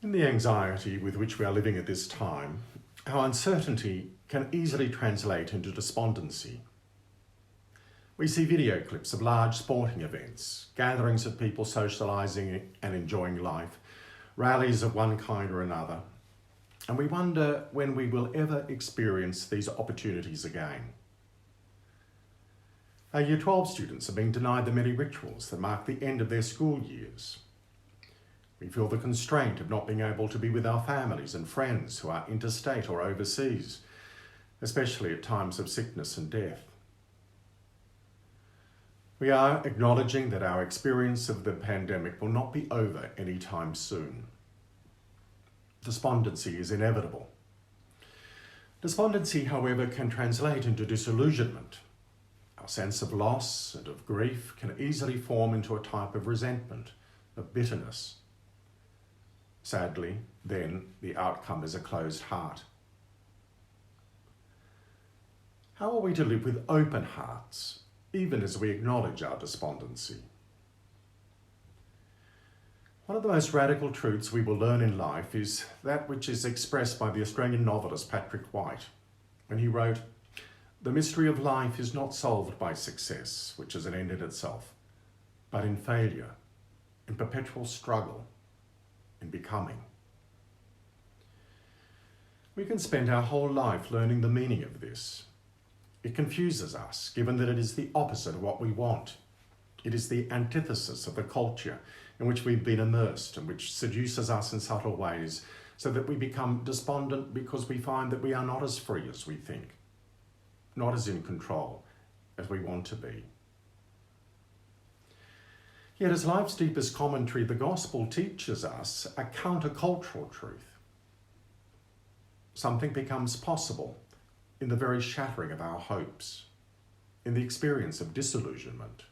In the anxiety with which we are living at this time, our uncertainty can easily translate into despondency. We see video clips of large sporting events, gatherings of people socialising and enjoying life, rallies of one kind or another, and we wonder when we will ever experience these opportunities again. Our Year 12 students are being denied the many rituals that mark the end of their school years. We feel the constraint of not being able to be with our families and friends who are interstate or overseas, especially at times of sickness and death. We are acknowledging that our experience of the pandemic will not be over anytime soon. Despondency is inevitable. Despondency, however, can translate into disillusionment. Our sense of loss and of grief can easily form into a type of resentment, of bitterness. Sadly, then, the outcome is a closed heart. How are we to live with open hearts, even as we acknowledge our despondency? One of the most radical truths we will learn in life is that which is expressed by the Australian novelist Patrick White when he wrote, "The mystery of life is not solved by success, which is an end in itself, but in failure, in perpetual struggle, in becoming." We can spend our whole life learning the meaning of this. It confuses us, given that it is the opposite of what we want. It is the antithesis of the culture in which we've been immersed and which seduces us in subtle ways so that we become despondent because we find that we are not as free as we think, not as in control as we want to be. Yet as life's deepest commentary, the gospel teaches us a countercultural truth. Something becomes possible in the very shattering of our hopes, in the experience of disillusionment.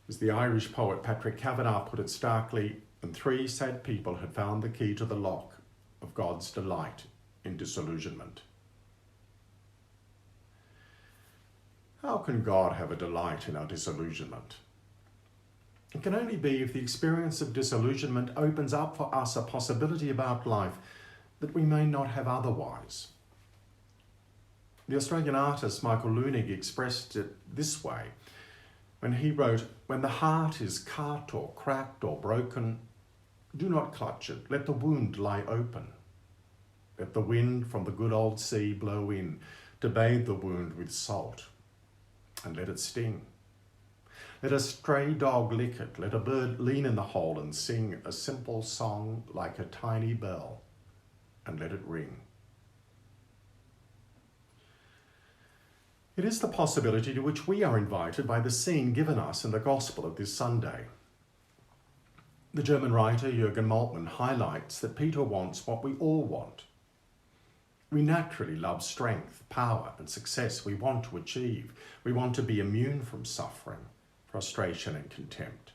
As the Irish poet Patrick Kavanagh put it starkly, and three sad people had found the key to the lock of God's delight in disillusionment. How can God have a delight in our disillusionment? It can only be if the experience of disillusionment opens up for us a possibility about life that we may not have otherwise. The Australian artist Michael Leunig expressed it this way when he wrote, "When the heart is cut or cracked or broken, do not clutch it, let the wound lie open. Let the wind from the good old sea blow in to bathe the wound with salt, and let it sting. Let a stray dog lick it, let a bird lean in the hole and sing a simple song like a tiny bell, and let it ring." It is the possibility to which we are invited by the scene given us in the Gospel of this Sunday. The German writer Jürgen Moltmann highlights that Peter wants what we all want. We naturally love strength, power, and success. We want to achieve. We want to be immune from suffering, frustration, and contempt.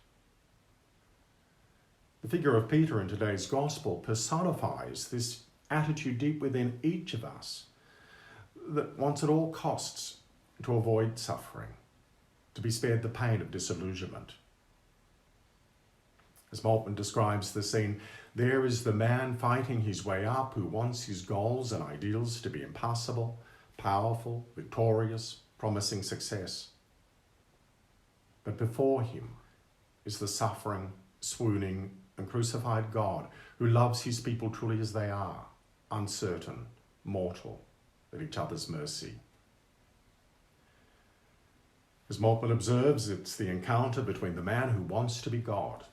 The figure of Peter in today's Gospel personifies this attitude deep within each of us that wants at all costs to avoid suffering, to be spared the pain of disillusionment. As Moltmann describes the scene, there is the man fighting his way up who wants his goals and ideals to be impossible, powerful, victorious, promising success. But before him is the suffering, swooning, and crucified God who loves his people truly as they are, uncertain, mortal, at each other's mercy. As Moltmann observes, it's the encounter between the man who wants to be God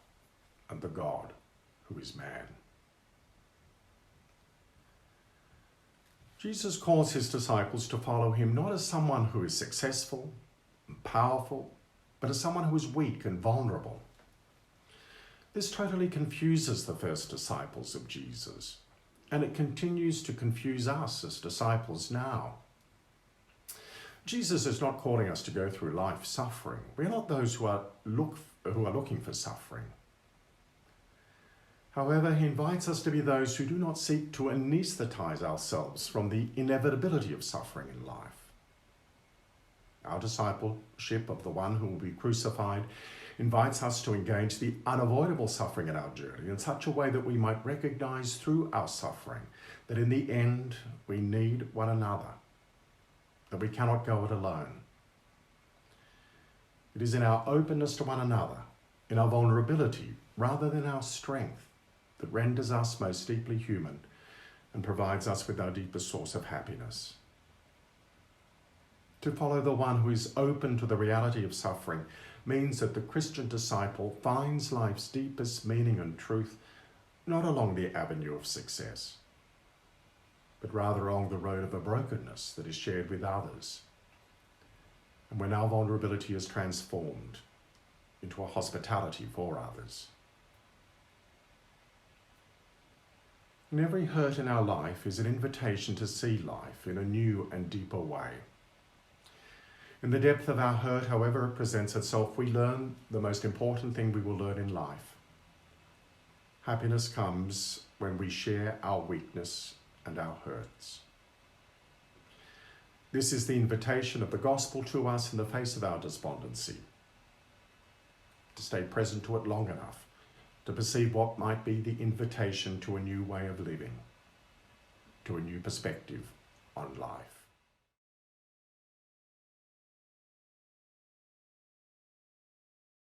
and the God who is man. Jesus calls his disciples to follow him not as someone who is successful and powerful, but as someone who is weak and vulnerable. This totally confuses the first disciples of Jesus, and it continues to confuse us as disciples now. Jesus is not calling us to go through life suffering. We're not those who are looking for suffering. However, he invites us to be those who do not seek to anesthetize ourselves from the inevitability of suffering in life. Our discipleship of the one who will be crucified invites us to engage the unavoidable suffering in our journey in such a way that we might recognize through our suffering that in the end we need one another, that we cannot go it alone. It is in our openness to one another, in our vulnerability rather than our strength, that renders us most deeply human and provides us with our deepest source of happiness. To follow the one who is open to the reality of suffering means that the Christian disciple finds life's deepest meaning and truth not along the avenue of success, but rather along the road of a brokenness that is shared with others, and when our vulnerability is transformed into a hospitality for others. And every hurt in our life is an invitation to see life in a new and deeper way. In the depth of our hurt, however it presents itself, we learn the most important thing we will learn in life. Happiness comes when we share our weakness and our hurts. This is the invitation of the gospel to us in the face of our despondency, to stay present to it long enough to perceive what might be the invitation to a new way of living, to a new perspective on life.